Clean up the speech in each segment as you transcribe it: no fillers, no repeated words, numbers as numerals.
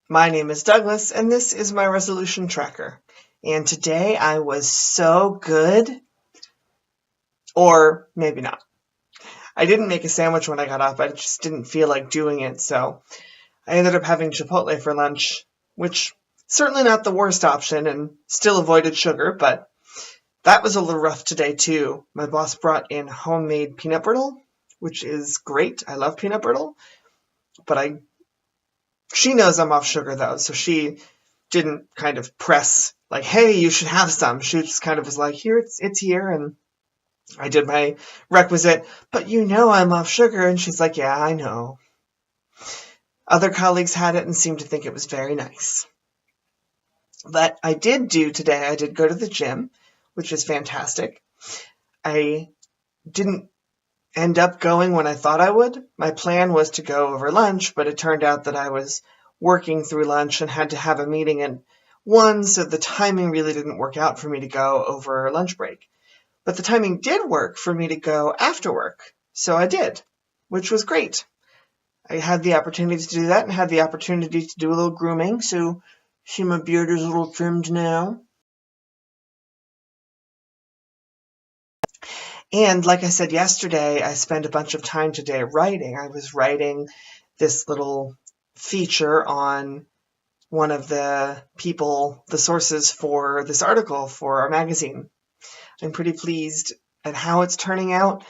My name is Douglas, and this is my resolution tracker. And today I was so good, or maybe not. I didn't make a sandwich when I got up. I just didn't feel like doing it, so I ended up having Chipotle for lunch, which certainly not the worst option, and still avoided sugar, but that was a little rough today too. My boss brought in homemade peanut brittle, which is great. I love peanut brittle, but she knows I'm off sugar though, so she didn't kind of press like, hey, you should have some. She just kind of was like, here, it's here. And I did my requisite, but I'm off sugar. And she's like, yeah, I know. Other colleagues had it and seemed to think it was very nice. But I did go to the gym, which is fantastic. I didn't end up going when I thought I would. My plan was to go over lunch, but it turned out that I was working through lunch and had to have a meeting at 1, so the timing really didn't work out for me to go over lunch break. But the timing did work for me to go after work, so I did, which was great. I had the opportunity to do that and had the opportunity to do a little grooming, so see my beard is a little trimmed now. And like I said yesterday, I spent a bunch of time today writing. I was writing this little feature on one of the sources for this article for our magazine. I'm pretty pleased at how it's turning out.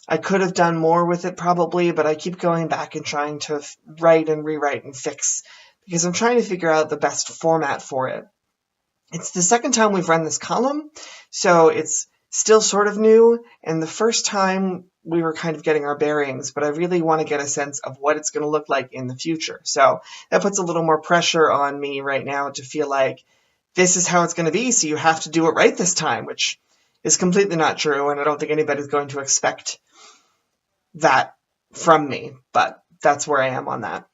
I could have done more with it probably, but I keep going back and trying to write and rewrite and fix because I'm trying to figure out the best format for it. It's the second time we've run this column, so it's still sort of new, and the first time we were kind of getting our bearings, but I really want to get a sense of what it's going to look like in the future. So that puts a little more pressure on me right now to feel like this is how it's going to be, so you have to do it right this time, which is completely not true, and I don't think anybody's going to expect that from me, but that's where I am on that.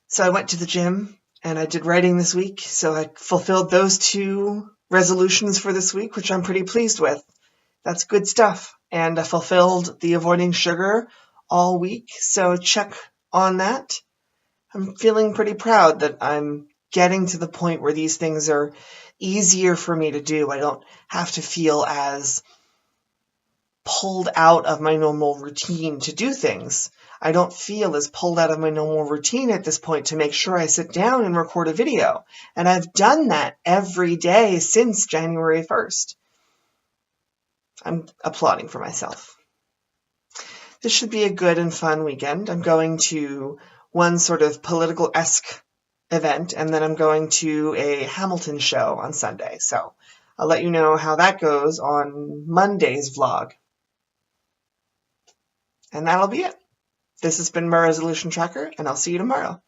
So I went to the gym and I did writing this week, so I fulfilled those 2 resolutions for this week, which I'm pretty pleased with. That's good stuff. And I fulfilled the avoiding sugar all week, so check on that. I'm feeling pretty proud that I'm getting to the point where these things are easier for me to do. I don't have to feel as pulled out of my normal routine to do things. I don't feel as pulled out of my normal routine at this point to make sure I sit down and record a video. And I've done that every day since January 1st. I'm applauding for myself. This should be a good and fun weekend. I'm going to one sort of political-esque event, and then I'm going to a Hamilton show on Sunday. So I'll let you know how that goes on Monday's vlog. And that'll be it. This has been my resolution tracker, and I'll see you tomorrow.